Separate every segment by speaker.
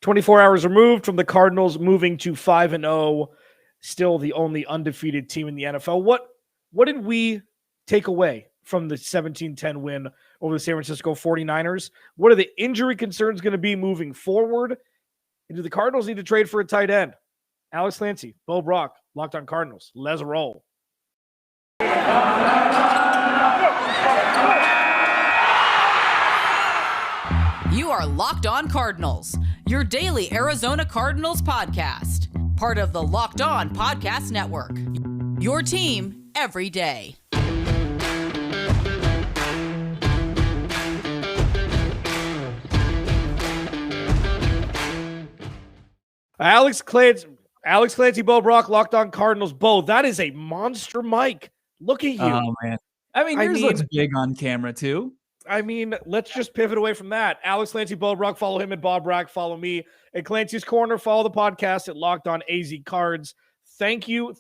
Speaker 1: 24 hours removed from the Cardinals moving to 5-0, still the only undefeated team in the NFL. What did we take away from the 17-10 win over the San Francisco 49ers? What are the injury concerns going to be moving forward? And do the Cardinals need to trade for a tight end? Alex Clancy, Bo Brack, Locked on Cardinals. Let's roll.
Speaker 2: You are Locked on Cardinals, your daily Arizona Cardinals podcast. Part of the Locked On Podcast Network. Your team every day.
Speaker 1: Alex Clancy, Bo Brack, Locked on Cardinals. Bo, that is a monster mic. Look at you.
Speaker 3: Oh, man. I mean, yours looks big on camera, too.
Speaker 1: I mean, let's just pivot away from that. Alex Clancy, Bo Brack, follow him at Bob Brack. Follow me at Clancy's Corner. Follow the podcast at Locked on AZ Cards. Thank you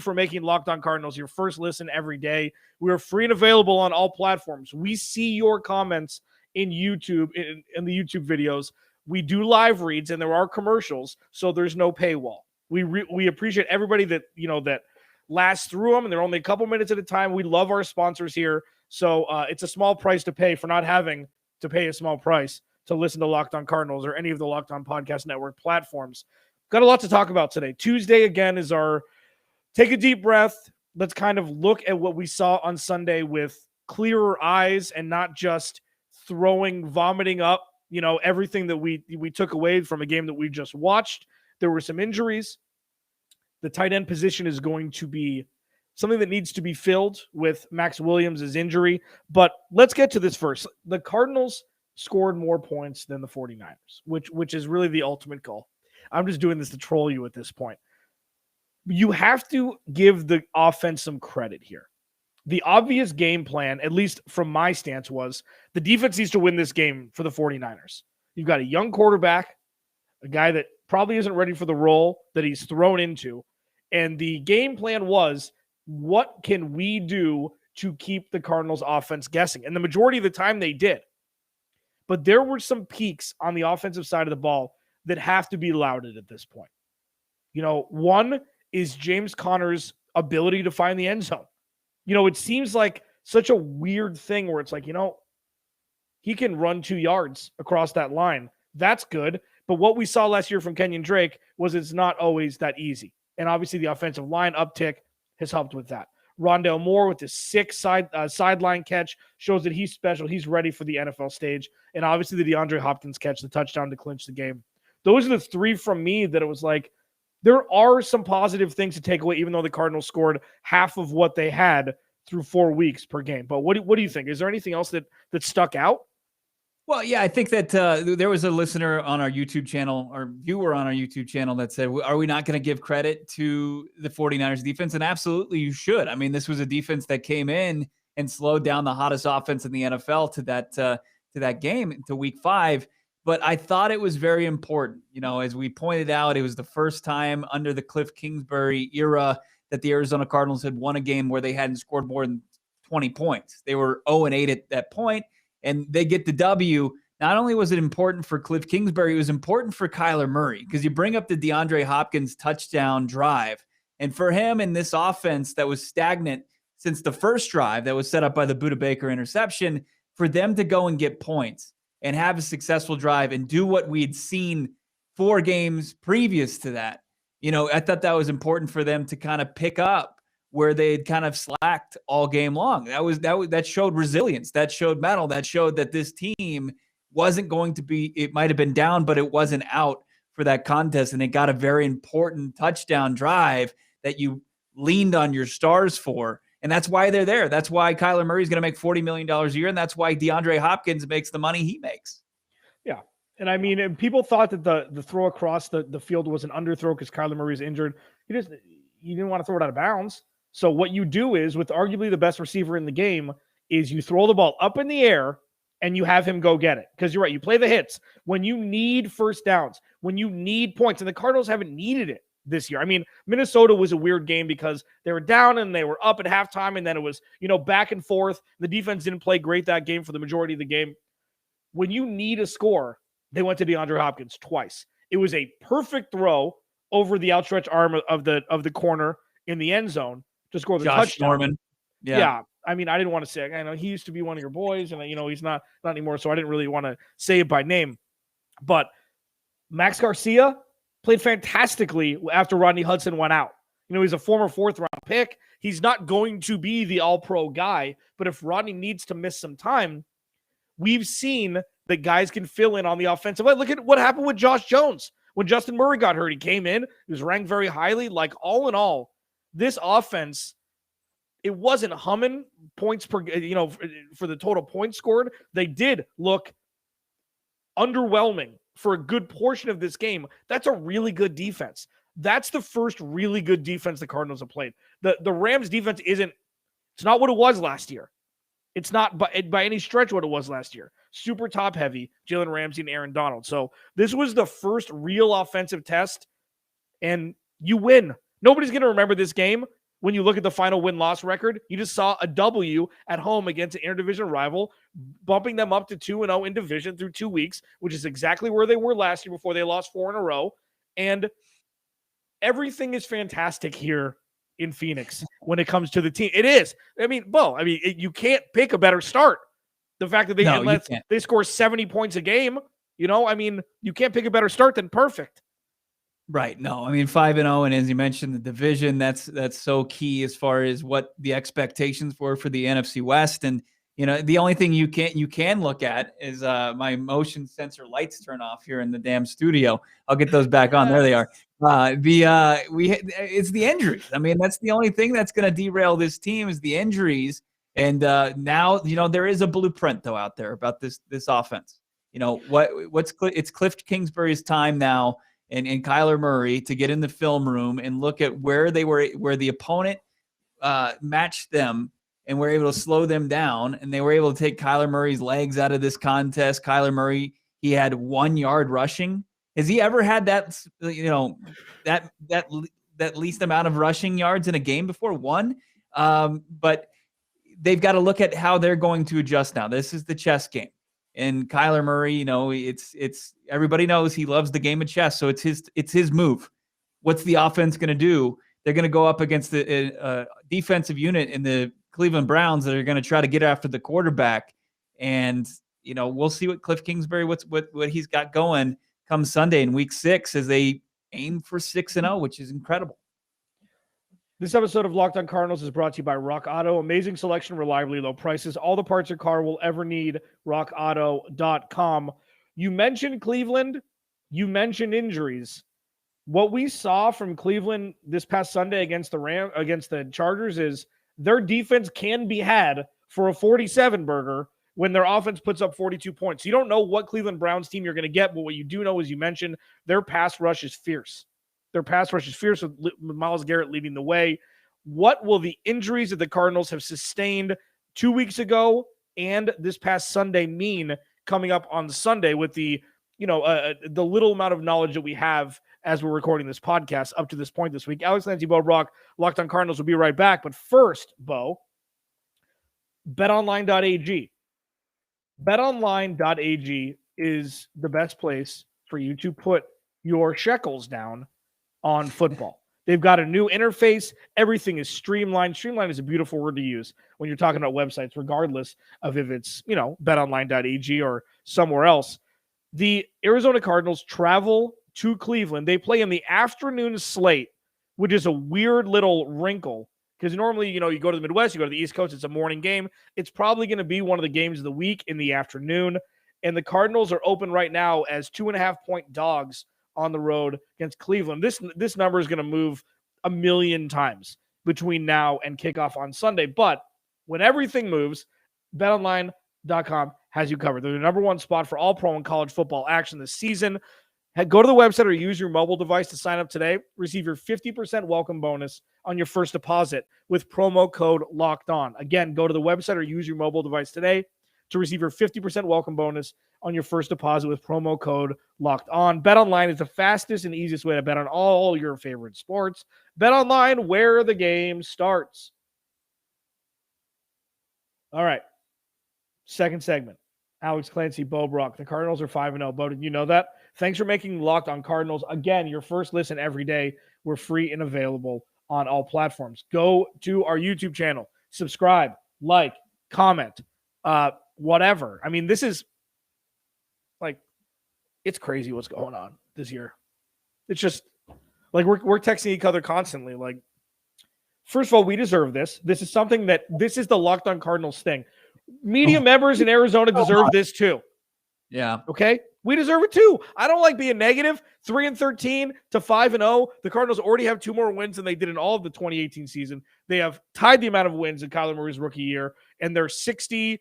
Speaker 1: for making Locked on Cardinals your first listen every day. We are free and available on all platforms. We see your comments in YouTube, in the YouTube videos. We do live reads, and there are commercials, so there's no paywall. We appreciate everybody that that lasts through them, and they're only a couple minutes at a time. We love our sponsors here. So it's a small price to pay for not having to pay a small price to listen to Locked on Cardinals or any of the Locked on Podcast Network platforms. Got a lot to talk about today. Tuesday, again, is our take a deep breath. Let's kind of look at what we saw on Sunday with clearer eyes and not just vomiting up, everything that we took away from a game that we just watched. There were some injuries. The tight end position is going to be something that needs to be filled with Max Williams' injury. But let's get to this first. The Cardinals scored more points than the 49ers, which is really the ultimate goal. I'm just doing this to troll you at this point. You have to give the offense some credit here. The obvious game plan, at least from my stance, was the defense needs to win this game for the 49ers. You've got a young quarterback, a guy that probably isn't ready for the role that he's thrown into. And the game plan was, what can we do to keep the Cardinals offense guessing? And the majority of the time they did. But there were some peaks on the offensive side of the ball that have to be lauded at this point. One is James Conner's ability to find the end zone. It seems like such a weird thing where it's like, he can run 2 yards across that line. That's good. But what we saw last year from Kenyon Drake was it's not always that easy. And obviously the offensive line uptick has helped with that. Rondale Moore with his 6 sideline catch shows that he's special. He's ready for the NFL stage. And obviously the DeAndre Hopkins catch, the touchdown to clinch the game. Those are the 3 from me that it was like, there are some positive things to take away, even though the Cardinals scored half of what they had through 4 weeks per game. But what do you think? Is there anything else that stuck out?
Speaker 3: Well, yeah, I think that there was a listener on our YouTube channel, or viewer on our YouTube channel, that said, are we not going to give credit to the 49ers defense? And absolutely you should. I mean, this was a defense that came in and slowed down the hottest offense in the NFL to that game, to week 5. But I thought it was very important. As we pointed out, it was the first time under the Cliff Kingsbury era that the Arizona Cardinals had won a game where they hadn't scored more than 20 points. They were 0-8 at that point, and they get the W. Not only was it important for Cliff Kingsbury, it was important for Kyler Murray, because you bring up the DeAndre Hopkins touchdown drive. And for him in this offense that was stagnant since the first drive that was set up by the Budda Baker interception, for them to go and get points and have a successful drive and do what we'd seen 4 games previous to that. I thought that was important for them to kind of pick up where they had kind of slacked all game long. That showed resilience. That showed mettle. That showed that this team wasn't going to be, it might have been down, but it wasn't out for that contest. And it got a very important touchdown drive that you leaned on your stars for. And that's why they're there. That's why Kyler Murray is going to make $40 million a year. And that's why DeAndre Hopkins makes the money he makes.
Speaker 1: Yeah. And I mean, people thought that the throw across the field was an underthrow because Kyler Murray's injured. You didn't want to throw it out of bounds. So what you do is, with arguably the best receiver in the game, is you throw the ball up in the air and you have him go get it. Because you're right. You play the hits when you need first downs, when you need points. And the Cardinals haven't needed it this year. I mean, Minnesota was a weird game because they were down and they were up at halftime, and then it was, back and forth. The defense didn't play great that game for the majority of the game. When you need a score, They went to DeAndre Hopkins twice. It was a perfect throw over the outstretched arm of the corner in the end zone to score the
Speaker 3: Josh
Speaker 1: touchdown.
Speaker 3: Norman.
Speaker 1: Yeah. I mean, I didn't want to say, I know he used to be one of your boys, and he's not anymore, so I didn't really want to say it by name. But Max Garcia played fantastically after Rodney Hudson went out. He's a former 4th-round pick. He's not going to be the all-pro guy, but if Rodney needs to miss some time, we've seen that guys can fill in on the offensive line. Look at what happened with Josh Jones. When Justin Murray got hurt, he came in. He was ranked very highly. Like, all in all, this offense, it wasn't humming points per, for the total points scored. They did look underwhelming for a good portion of this game. That's a really good defense. That's the first really good defense the Cardinals have played. The Rams defense it's not what it was last year. It's not by any stretch what it was last year. Super top heavy, Jalen Ramsey and Aaron Donald. So this was the first real offensive test, and you win. Nobody's going to remember this game when you look at the final win-loss record. You just saw a W at home against an interdivision rival, bumping them up to 2-0 in division through 2 weeks, which is exactly where they were last year before they lost 4 in a row. And everything is fantastic here in Phoenix when it comes to the team. It is. I mean, Bo, you can't pick a better start. The fact that they score 70 points a game, you can't pick a better start than perfect.
Speaker 3: Right. No, 5-0. And as you mentioned, the division, that's so key as far as what the expectations were for the NFC West. And, the only thing you can look at is my motion sensor lights turn off here in the damn studio. I'll get those back on. There they are. It's the injuries. That's the only thing that's going to derail this team is the injuries. And now, there is a blueprint though out there about this offense. It's Cliff Kingsbury's time now and Kyler Murray to get in the film room and look at where the opponent matched them and were able to slow them down, and they were able to take Kyler Murray's legs out of this contest. Kyler Murray, he had 1 yard rushing. Has he ever had that least amount of rushing yards in a game before? One. But they've got to look at how they're going to adjust now. This is the chess game. And Kyler Murray, it's everybody knows he loves the game of chess, so it's his move. What's the offense going to do? They're going to go up against the defensive unit in the Cleveland Browns that are going to try to get after the quarterback. And we'll see what Cliff Kingsbury what he's got going come Sunday in Week 6 as they aim for 6-0, which is incredible.
Speaker 1: This episode of Locked On Cardinals is brought to you by Rock Auto. Amazing selection, reliably low prices, all the parts your car will ever need. RockAuto.com. You mentioned Cleveland. You mentioned injuries. What we saw from Cleveland this past Sunday against the Chargers is their defense can be had for a 47 burger when their offense puts up 42 points. You don't know what Cleveland Browns team you're going to get, but what you do know is you mentioned their pass rush is fierce. Their pass rush is fierce with Myles Garrett leading the way. What will the injuries that the Cardinals have sustained 2 weeks ago and this past Sunday mean coming up on Sunday with the little amount of knowledge that we have as we're recording this podcast up to this point this week? Alex, Clancy, Bo Brack, Locked On Cardinals will be right back. But first, Bo, betonline.ag. Betonline.ag is the best place for you to put your shekels down on football. They've got a new interface. Everything is streamlined. Streamlined is a beautiful word to use when you're talking about websites, regardless of if it's, betonline.ag or somewhere else. The Arizona Cardinals travel to Cleveland. They play in the afternoon slate, which is a weird little wrinkle because normally, you go to the Midwest, you go to the East Coast, it's a morning game. It's probably going to be one of the games of the week in the afternoon. And the Cardinals are open right now as 2.5-point dogs on the road against Cleveland. This number is going to move a million times between now and kickoff on Sunday. But when everything moves, betonline.com has you covered. They're the number one spot for all pro and college football action this season. Go to the website or use your mobile device to sign up today. Receive your 50% welcome bonus on your first deposit with promo code Locked On. Again, go to the website or use your mobile device today to receive your 50% welcome bonus on your first deposit with promo code Locked On. BetOnline is the fastest and easiest way to bet on all your favorite sports. BetOnline, where the game starts. All right. Second segment. Alex Clancy, Bo Brack. The Cardinals are 5-0. Bo, did you know that? Thanks for making Locked on Cardinals. Again, your first listen every day. We're free and available on all platforms. Go to our YouTube channel. Subscribe, like, comment, whatever. I mean, this is like, it's crazy what's going on this year. It's just like we're texting each other constantly. Like, first of all, we deserve this. This is something this is the Locked on Cardinals thing. Media members in Arizona deserve this too.
Speaker 3: Yeah.
Speaker 1: Okay? We deserve it too. I don't like being negative. 3-13 to 5-0. The Cardinals already have 2 more wins than they did in all of the 2018 season. They have tied the amount of wins in Kyler Murray's rookie year, and they're 60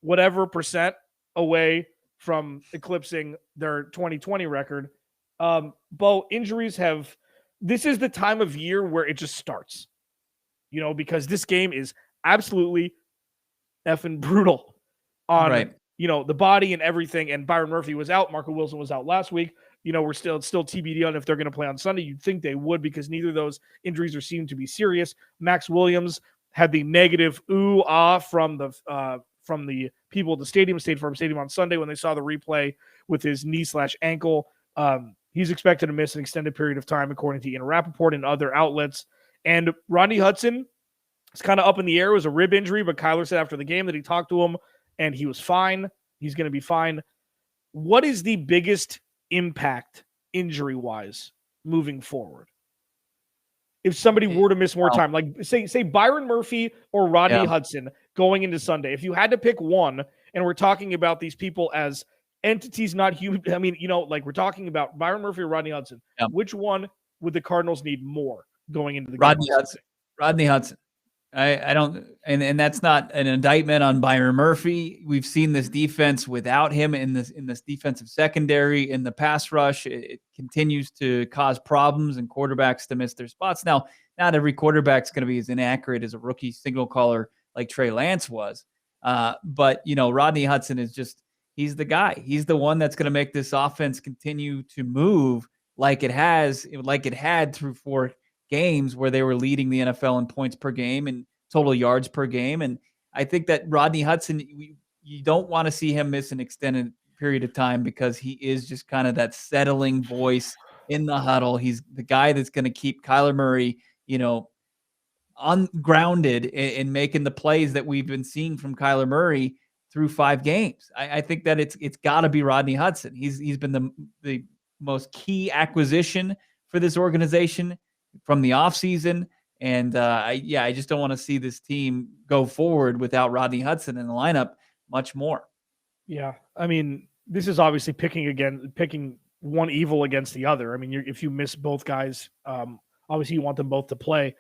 Speaker 1: whatever % away from eclipsing their 2020 record. Bo, injuries this is the time of year where it just starts, because this game is absolutely effing brutal on, the body and everything. And Byron Murphy was out. Marco Wilson was out last week. We're still TBD on if they're going to play on Sunday. You'd think they would, because neither of those injuries seem to be serious. Max Williams had the negative from the people at the stadium, State Farm Stadium, on Sunday when they saw the replay with his knee/ankle. He's expected to miss an extended period of time, according to Ian Rappaport and other outlets. And Rodney Hudson, it's kind of up in the air. It was a rib injury, but Kyler said after the game that he talked to him and he was fine. He's going to be fine. What is the biggest impact injury-wise moving forward? If somebody were to miss more time, like say Byron Murphy or Rodney Hudson going into Sunday, if you had to pick one, and we're talking about these people as entities, not human. I mean, like we're talking about Byron Murphy or Rodney Hudson.
Speaker 3: Yeah.
Speaker 1: Which one would the Cardinals need more going into the game?
Speaker 3: Rodney Hudson. Rodney Hudson. I don't, and that's not an indictment on Byron Murphy. We've seen this defense without him in this defensive secondary, in the pass rush. It continues to cause problems and quarterbacks to miss their spots. Now, not every quarterback's going to be as inaccurate as a rookie signal caller like Trey Lance was. But Rodney Hudson is he's the guy. He's the one that's going to make this offense continue to move like it had through 4 games where they were leading the NFL in points per game and total yards per game. And I think that Rodney Hudson, you don't want to see him miss an extended period of time, because he is just kind of that settling voice in the huddle. He's the guy that's going to keep Kyler Murray, ungrounded in making the plays that we've been seeing from Kyler Murray through 5 games. I think that it's got to be Rodney Hudson. He's been the most key acquisition for this organization from the offseason. And I just don't want to see this team go forward without Rodney Hudson in the lineup much more.
Speaker 1: Yeah. I mean, this is obviously picking one evil against the other. I mean, if you miss both guys, obviously you want them both to play.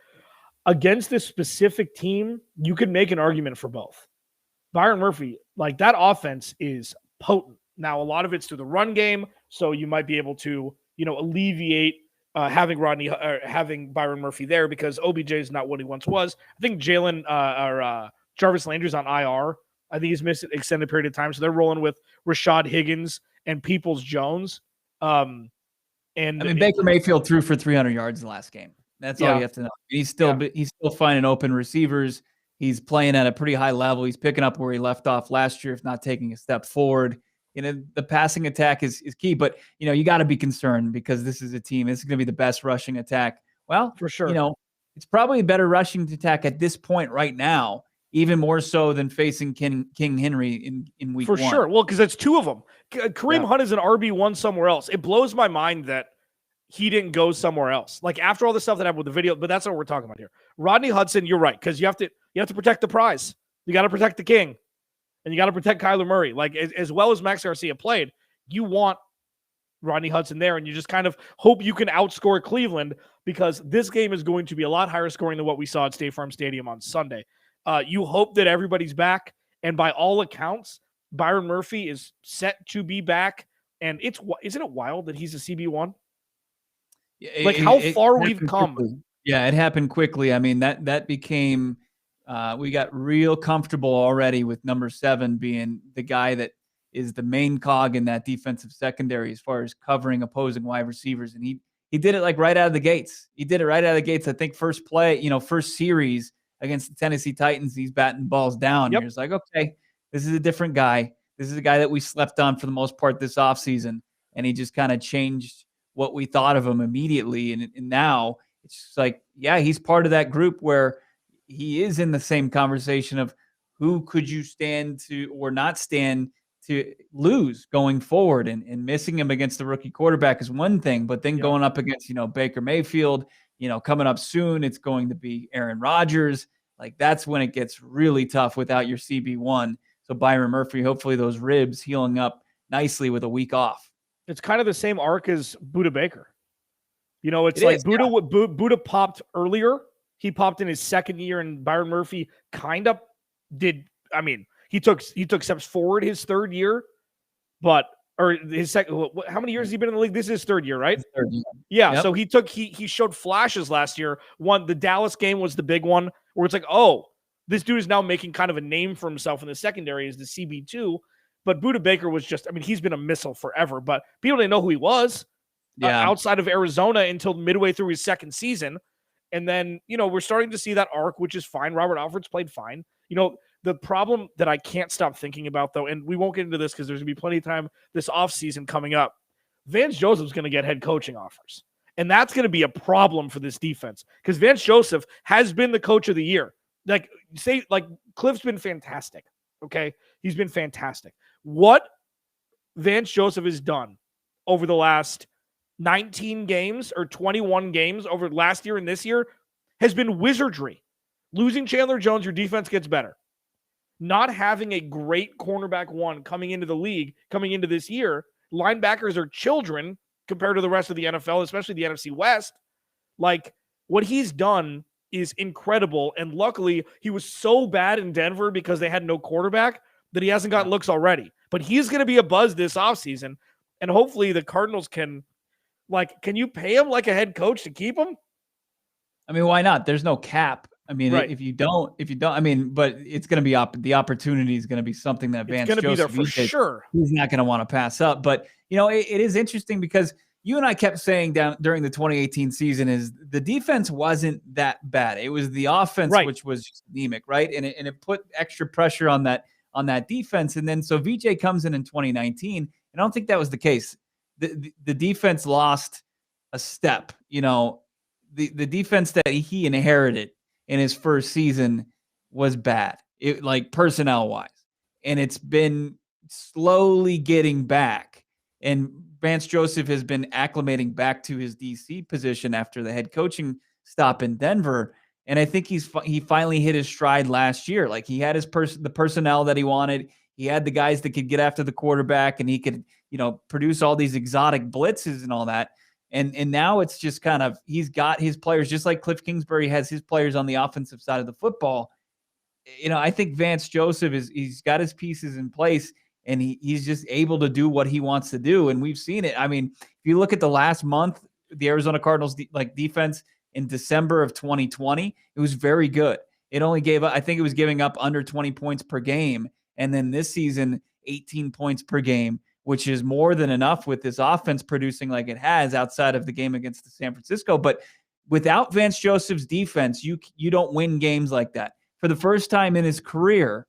Speaker 1: Against this specific team, you could make an argument for both. Byron Murphy, like, that offense is potent. Now, a lot of it's through the run game, so you might be able to, alleviate having Byron Murphy there, because OBJ is not what he once was. I think Jarvis Landry's on IR. I think he's missed an extended period of time, so they're rolling with Rashad Higgins and Peoples-Jones.
Speaker 3: Baker Mayfield threw for 300 yards in the last game. That's all you have to know. He's still finding open receivers. He's playing at a pretty high level. He's picking up where he left off last year, if not taking a step forward. The passing attack is key, but you got to be concerned, because this is a team. This is going to be the best rushing attack. Well, for sure. It's probably a better rushing attack at this point right now, even more so than facing King Henry in week 1.
Speaker 1: For sure. Well, because it's 2 of them. Kareem Hunt is an RB1 somewhere else. It blows my mind that he didn't go somewhere else. Like, after all the stuff that happened with the video, but that's not what we're talking about here. Rodney Hudson, you're right, because you have to protect the prize. You got to protect the king. And you got to protect Kyler Murray. Like, as well as Max Garcia played, you want Rodney Hudson there, and you just kind of hope you can outscore Cleveland, because this game is going to be a lot higher scoring than what we saw at State Farm Stadium on Sunday. You hope that everybody's back, and by all accounts, Byron Murphy is set to be back. And isn't it wild that he's a CB1? Like, how far we've come.
Speaker 3: Quickly. Yeah, it happened quickly. I mean, that became we got real comfortable already with number 7 being the guy that is the main cog in that defensive secondary as far as covering opposing wide receivers. And he did it like right out of the gates. I think first play, first series against the Tennessee Titans, he's batting balls down. Yep. You're just like, okay, this is a different guy. This is a guy that we slept on for the most part this offseason, and he just kind of changed what we thought of him immediately. And now it's just like, yeah, he's part of that group where he is in the same conversation of who could you stand to or not stand to lose going forward, and missing him against the rookie quarterback is one thing, but then going up against, Baker Mayfield, coming up soon, it's going to be Aaron Rodgers. Like, that's when it gets really tough without your CB1. So Byron Murphy, hopefully those ribs healing up nicely with a week off.
Speaker 1: It's kind of the same arc as Budda Baker. It's like Budda popped earlier. He popped in his second year, and Byron Murphy kind of did. I mean, he took steps forward his third year, or his second. How many years has he been in the league? This is his third year, right?
Speaker 3: Third year.
Speaker 1: Yeah. Yep. So he showed flashes last year. The Dallas game was the big one where it's like, oh, this dude is now making kind of a name for himself in the secondary as the CB2. But Budda Baker was just, he's been a missile forever, but people didn't know who he was outside of Arizona until midway through his second season. And then, we're starting to see that arc, which is fine. Robert Alford's played fine. The problem that I can't stop thinking about, though, and we won't get into this because there's going to be plenty of time this offseason coming up, Vance Joseph's going to get head coaching offers. And that's going to be a problem for this defense because Vance Joseph has been the coach of the year. Cliff's been fantastic, okay? He's been fantastic. What Vance Joseph has done over the last 19 games or 21 games over last year and this year has been wizardry. Losing Chandler Jones, your defense gets better. Not having a great cornerback one coming into the league, coming into this year, linebackers are children compared to the rest of the NFL, especially the NFC West. Like, what he's done is incredible, and luckily he was so bad in Denver because they had no quarterback that he hasn't gotten looks already. But he's going to be a buzz this offseason, and hopefully the Cardinals can you pay him like a head coach to keep him?
Speaker 3: I mean, why not? There's no cap. I mean,
Speaker 1: right.
Speaker 3: if you don't, but it's going to be the opportunity is going to be something that Vance Joseph,
Speaker 1: be there for sure.
Speaker 3: He's not going to want to pass up. But, it is interesting because you and I kept saying during the 2018 season is the defense wasn't that bad. It was the offense, which was just anemic, right? And it put extra pressure on that defense. And then so VJ comes in 2019, and I don't think that was the case. The defense lost a step. The defense that he inherited in his first season was bad, personnel wise, and it's been slowly getting back. And Vance Joseph has been acclimating back to his DC position after the head coaching stop in Denver. And I think he finally hit his stride last year. Like, he had the personnel that he wanted. He had the guys that could get after the quarterback, and he could, produce all these exotic blitzes and all that. And now it's just kind of, he's got his players, just like Cliff Kingsbury has his players on the offensive side of the football. I think Vance Joseph he's got his pieces in place, and he's just able to do what he wants to do. And we've seen it. I mean, if you look at the last month, the Arizona Cardinals defense in December of 2020, it was very good. It only it was giving up under 20 points per game. And then this season, 18 points per game, which is more than enough with this offense producing like it has outside of the game against the San Francisco. But without Vance Joseph's defense, you don't win games like that. For the first time in his career,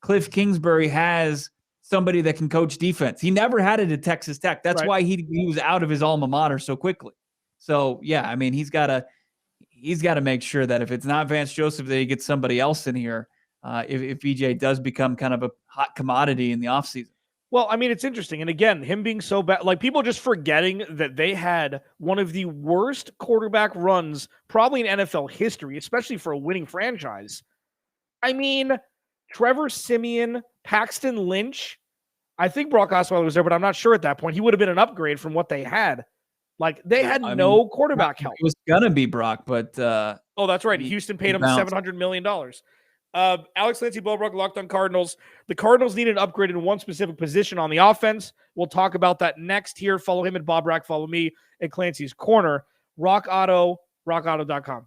Speaker 3: Cliff Kingsbury has somebody that can coach defense. He never had it at Texas Tech. That's why he was out of his alma mater so quickly. So, yeah, I mean, he's got to make sure that if it's not Vance Joseph, that he gets somebody else in here if VJ does become kind of a hot commodity in the offseason.
Speaker 1: Well, I mean, it's interesting. And again, him being so bad, people just forgetting that they had one of the worst quarterback runs probably in NFL history, especially for a winning franchise. I mean, Trevor Siemian, Paxton Lynch. I think Brock Osweiler was there, but I'm not sure at that point. He would have been an upgrade from what they had. They had no quarterback help.
Speaker 3: It was going to be Brock, but...
Speaker 1: oh, that's right. Houston paid him $700 million. Alex Clancy, Bo Brack, Locked on Cardinals. The Cardinals need an upgrade in one specific position on the offense. We'll talk about that next here. Follow him at Bo Brack. Follow me at Clancy's Corner. rockauto.com.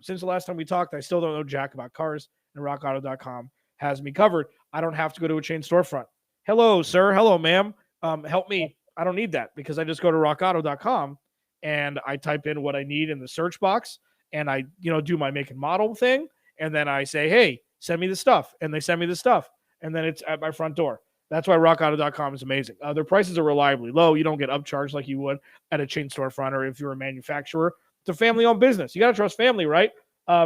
Speaker 1: Since the last time we talked, I still don't know jack about cars, and rockauto.com has me covered. I don't have to go to a chain storefront. Hello, sir. Hello, ma'am. Help me. I don't need that because I just go to rockauto.com and I type in what I need in the search box, and I do my make and model thing. And then I say, hey, send me the stuff. And they send me the stuff. And then it's at my front door. That's why rockauto.com is amazing. Their prices are reliably low. You don't get upcharged like you would at a chain storefront or if you're a manufacturer. It's a family-owned business. You got to trust family, right?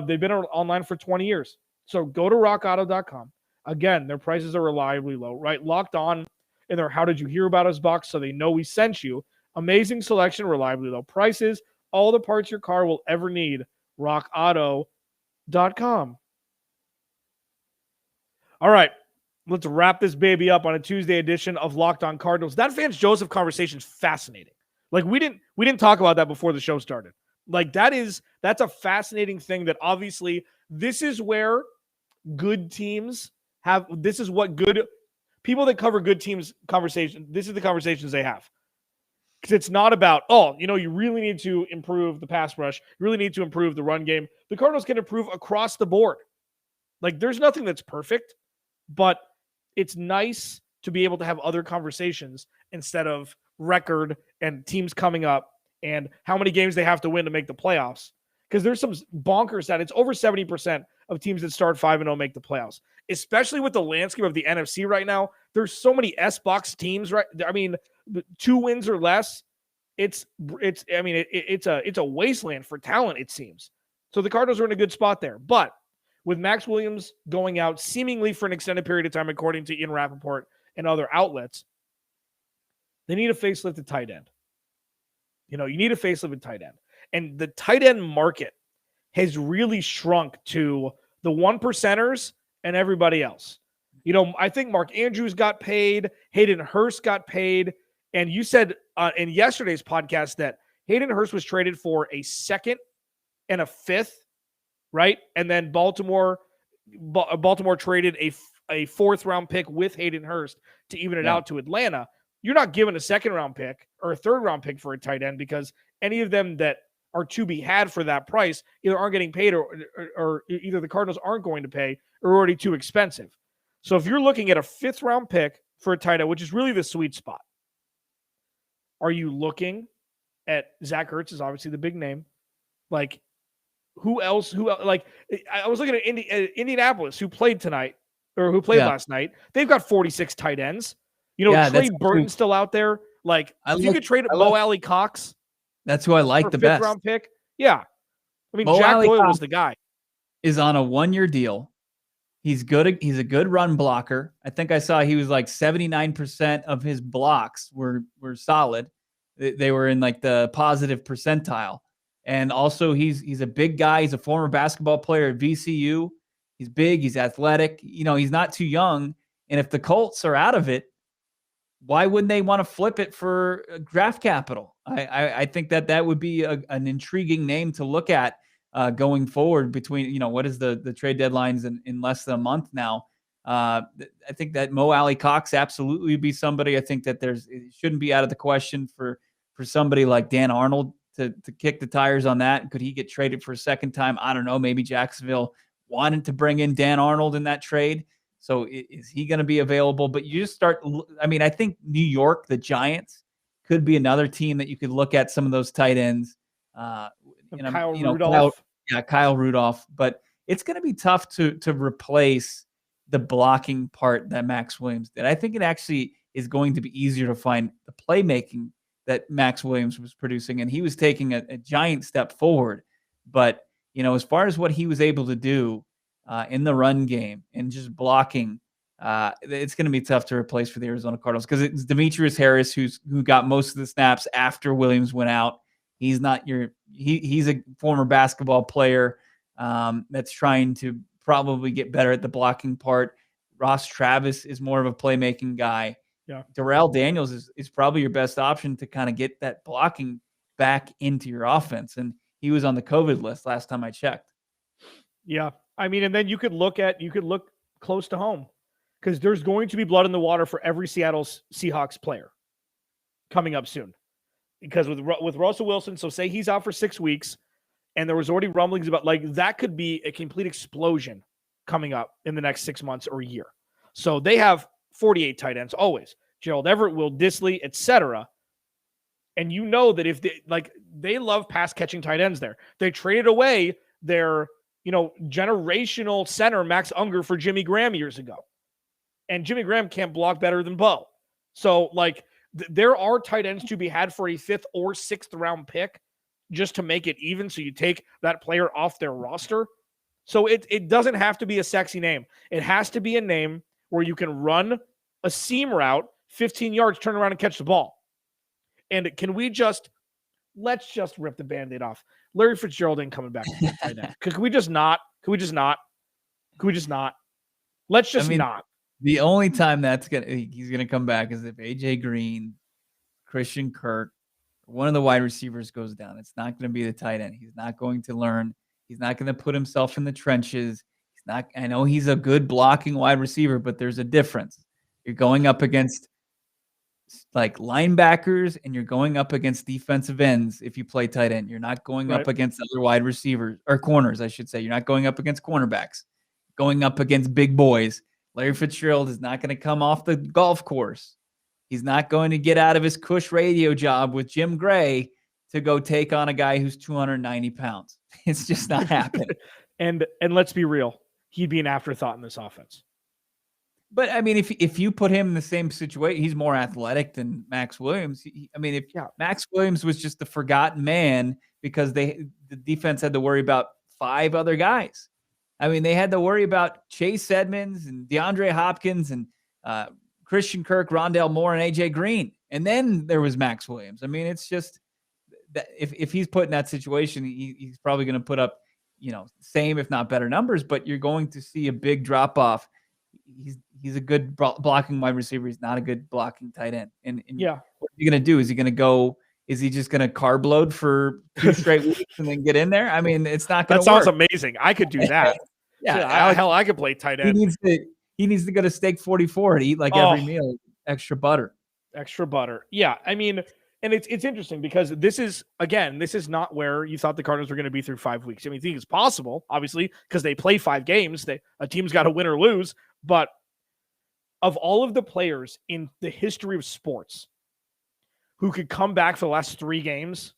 Speaker 1: They've been online for 20 years. So go to rockauto.com. Again, their prices are reliably low, right? Locked on in their How Did You Hear About Us box so they know we sent you. Amazing selection, reliably low prices, all the parts your car will ever need. rockauto.com. All right. Let's wrap this baby up on a Tuesday edition of Locked On Cardinals. That Vance Joseph conversation is fascinating. Like we didn't talk about that before the show started. Like that's a fascinating thing that obviously this is where good teams have. This is what good people that cover good teams conversation. This is the conversations they have. Because it's not about, you really need to improve the pass rush. You really need to improve the run game. The Cardinals can improve across the board. Like there's nothing that's perfect, but it's nice to be able to have other conversations instead of record and teams coming up and how many games they have to win to make the playoffs. Because there's some bonkers that it's over 70% of teams that start 5-0 make the playoffs, especially with the landscape of the NFC right now. There's so many S-box teams, right? I mean, 2 wins or less, it's a wasteland for talent, it seems. So the Cardinals are in a good spot there. But with Max Williams going out seemingly for an extended period of time, according to Ian Rappaport and other outlets, they need a facelift at tight end. You need a facelift at tight end. And the tight end market has really shrunk to the 1%ers and everybody else. I think Mark Andrews got paid. Hayden Hurst got paid. And you said in yesterday's podcast that Hayden Hurst was traded for a 2nd and a 5th, right? And then Baltimore traded a 4th round pick with Hayden Hurst to even it out to Atlanta. You're not giving a 2nd round pick or a 3rd round pick for a tight end because any of them that are to be had for that price either aren't getting paid or either the Cardinals aren't going to pay or already too expensive. So if you're looking at a 5th round pick for a tight end, which is really the sweet spot, are you looking at Zach Ertz is obviously the big name. Like who else? Like I was looking at Indianapolis who played tonight or who played last night. They've got 46 tight ends. Trey Burton's still out there. Like if you could trade Mo Alley Cox.
Speaker 3: That's who I like the best.
Speaker 1: 5th round pick. Yeah. I mean,
Speaker 3: Mo
Speaker 1: Jack
Speaker 3: Alley
Speaker 1: Doyle
Speaker 3: Cox
Speaker 1: was the guy.
Speaker 3: Is on a 1-year deal. He's good. He's a good run blocker. I think I saw he was like 79% of his blocks were solid. They were in like the positive percentile. And also he's a big guy. He's a former basketball player at VCU. He's big. He's athletic. He's not too young. And if the Colts are out of it, why wouldn't they want to flip it for draft capital? I think that would be an intriguing name to look at going forward between, what is the trade deadlines in less than a month now. I think that Mo Alley Cox absolutely would be somebody. I think that it shouldn't be out of the question for somebody like Dan Arnold to kick the tires on that. Could he get traded for a second time? I don't know. Maybe Jacksonville wanted to bring in Dan Arnold in that trade. So is he going to be available? But you just I think New York, the Giants, could be another team that you could look at some of those tight ends.
Speaker 1: Kyle Rudolph.
Speaker 3: Kyle Rudolph. But it's going to be tough to replace the blocking part that Max Williams did. I think it actually is going to be easier to find the playmaking that Max Williams was producing, and he was taking a giant step forward. But, as far as what he was able to do in the run game and just blocking, it's going to be tough to replace for the Arizona Cardinals because it's Demetrius Harris who got most of the snaps after Williams went out. He's not he's a former basketball player that's trying to probably get better at the blocking part. Ross Travis is more of a playmaking guy.
Speaker 1: Yeah.
Speaker 3: Darrell Daniels is probably your best option to kind of get that blocking back into your offense. And he was on the COVID list last time I checked.
Speaker 1: Yeah. I mean, and then you could look close to home because there's going to be blood in the water for every Seattle Seahawks player coming up soon. Because with Russell Wilson, so say he's out for 6 weeks, and there was already rumblings about that could be a complete explosion coming up in the next 6 months or a year. So they have 48 tight ends always. Gerald Everett, Will Dissly, etc. And that if they love pass catching tight ends there. They traded away their generational center Max Unger for Jimmy Graham years ago. and Jimmy Graham can't block better than Bo. So, like, there are tight ends to be had for a 5th or 6th round pick just to make it even. So you take that player off their roster. So it doesn't have to be a sexy name. It has to be a name where you can run a seam route, 15 yards, turn around and catch the ball. And let's just rip the Band-Aid off. Larry Fitzgerald ain't coming back to play tight end. Could we just not? Let's just not.
Speaker 3: The only time he's gonna come back is if AJ Green, Christian Kirk, one of the wide receivers goes down. It's not going to be the tight end. He's not going to learn. He's not going to put himself in the trenches. I know he's a good blocking wide receiver, but there's a difference. You're going up against like linebackers and you're going up against defensive ends if you play tight end. You're not going up against other wide receivers or corners, I should say. You're not going up against cornerbacks, going up against big boys. Larry Fitzgerald is not going to come off the golf course. He's not going to get out of his cush radio job with Jim Gray to go take on a guy who's 290 pounds. It's just not happening.
Speaker 1: And let's be real. He'd be an afterthought in this offense.
Speaker 3: But, I mean, if you put him in the same situation, he's more athletic than Max Williams. Max Williams was just the forgotten man because the defense had to worry about 5 other guys. I mean, they had to worry about Chase Edmonds and DeAndre Hopkins and Christian Kirk, Rondale Moore, and AJ Green. And then there was Max Williams. I mean, it's just that if he's put in that situation, he's probably going to put up, same, if not better numbers, but you're going to see a big drop off. He's a good blocking wide receiver. He's not a good blocking tight end. And what are you going to do? Is he just going to carb load for 2 straight weeks and then get in there? I mean, it's not going to work.
Speaker 1: That sounds amazing. I could do that. I could play tight end.
Speaker 3: He needs to go to Steak 44 and eat like every meal, extra butter.
Speaker 1: Yeah. I mean, and it's interesting because this is not where you thought the Cardinals were going to be through 5 weeks. I mean, I think it's possible, obviously, because they play 5 games. A team's got to win or lose. But of all of the players in the history of sports who could come back for the last 3 games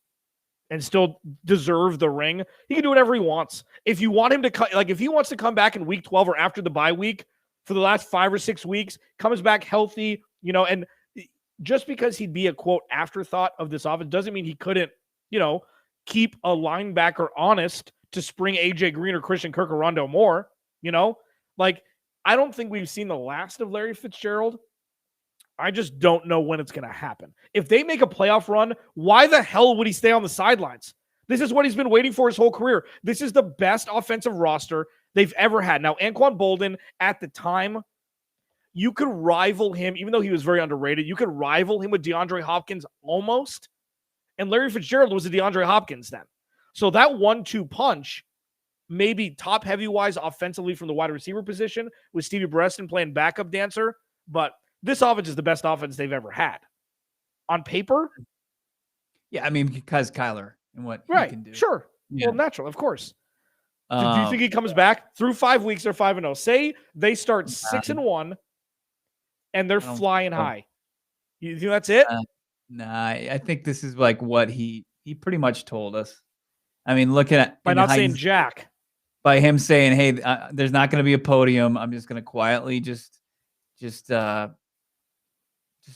Speaker 1: and still deserve the ring, he can do whatever he wants. If you want him to if he wants to come back in week 12 or after the bye week for the last 5 or 6 weeks, comes back healthy, and just because he'd be a quote afterthought of this offense doesn't mean he couldn't, keep a linebacker honest to spring AJ Green or Christian Kirk or Rondale Moore, I don't think we've seen the last of Larry Fitzgerald. I just don't know when it's going to happen. If they make a playoff run, why the hell would he stay on the sidelines? This is what he's been waiting for his whole career. This is the best offensive roster they've ever had. Now, Anquan Boldin, at the time, you could rival him, even though he was very underrated, you could rival him with DeAndre Hopkins almost. And Larry Fitzgerald was a DeAndre Hopkins then. So that 1-2 punch, maybe top heavy-wise offensively from the wide receiver position with Stevie Breaston playing backup dancer, but this offense is the best offense they've ever had. On paper?
Speaker 3: Yeah, I mean, because Kyler and what he can do.
Speaker 1: Sure. Yeah. Well, natural, of course. Do you think he comes back? Through 5 weeks, they're 5-0. Say they start 6-1 and they're flying high. You think that's it?
Speaker 3: I think this is like what he pretty much told us. I mean, looking at
Speaker 1: by not saying jack.
Speaker 3: By him saying, "Hey, there's not going to be a podium. I'm just going to quietly just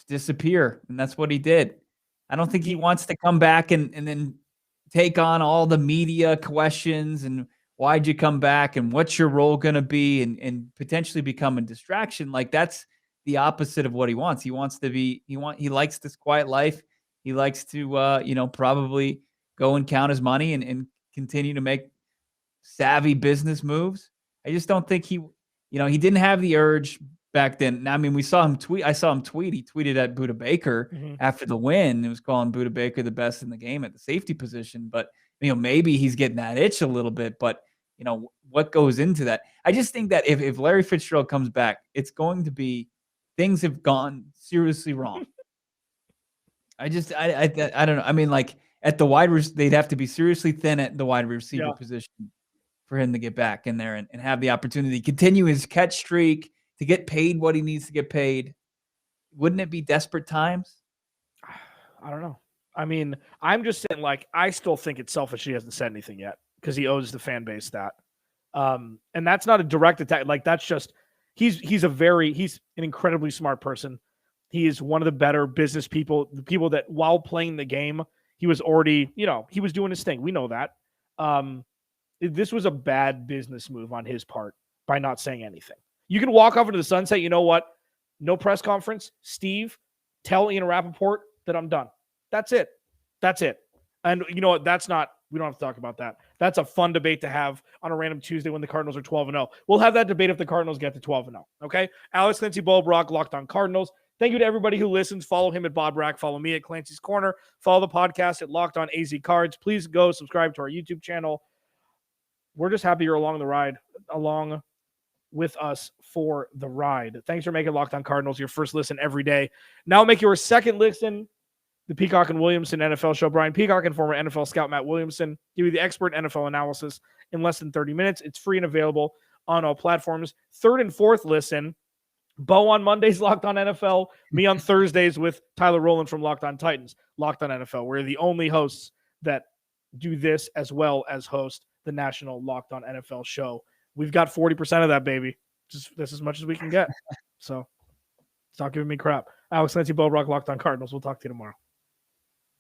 Speaker 3: disappear," and that's what he did. I don't think he wants to come back and then take on all the media questions and why'd you come back and what's your role going to be and potentially become a distraction. Like that's the opposite of what he wants. He wants to be. He likes this quiet life. He likes to probably go and count his money and continue to make savvy business moves. I just don't think he didn't have the urge back then. I mean, we saw him tweet. I saw him tweet. He tweeted at Budda Baker after the win. He was calling Budda Baker the best in the game at the safety position. But, maybe he's getting that itch a little bit. But, what goes into that? I just think that if Larry Fitzgerald comes back, it's going to be things have gone seriously wrong. I don't know. I mean, like at the they'd have to be seriously thin at the wide receiver position for him to get back in there and have the opportunity to continue his catch streak, to get paid what he needs to get paid. Wouldn't it be desperate times?
Speaker 1: I don't know. I mean, I'm just saying, I still think it's selfish he hasn't said anything yet because he owes the fan base that. And that's not a direct attack. That's just, he's an incredibly smart person. He is one of the better business people, the people that while playing the game, he was already, he was doing his thing. We know that. This was a bad business move on his part by not saying anything. You can walk off into the sunset. You know what? No press conference. Steve, tell Ian Rappaport that I'm done. That's it. And you know what? We don't have to talk about that. That's a fun debate to have on a random Tuesday when the Cardinals are 12-0. We'll have that debate if the Cardinals get to 12-0. Okay? Alex, Clancy, Bo Brack, Locked On Cardinals. Thank you to everybody who listens. Follow him at Bo Brack. Follow me at Clancy's Corner. Follow the podcast at Locked On AZ Cards. Please go subscribe to our YouTube channel. We're just happy you're along with us for the ride. Thanks for making Locked On Cardinals your first listen every day. Now make your second listen the Peacock and Williamson NFL show. Brian Peacock and former NFL scout Matt Williamson give you the expert NFL analysis in less than 30 minutes. It's free and available on all platforms. Third and fourth listen, Bo on Mondays, Locked On NFL. Me on Thursdays with Tyler Rowland from Locked On Titans, Locked On NFL. We're the only hosts that do this as well as host the national Locked On NFL show. We've got 40% of that, baby. Just this as much as we can get. So stop giving me crap. Alex Clancy, Bo Brack, Locked On Cardinals. We'll talk to you tomorrow.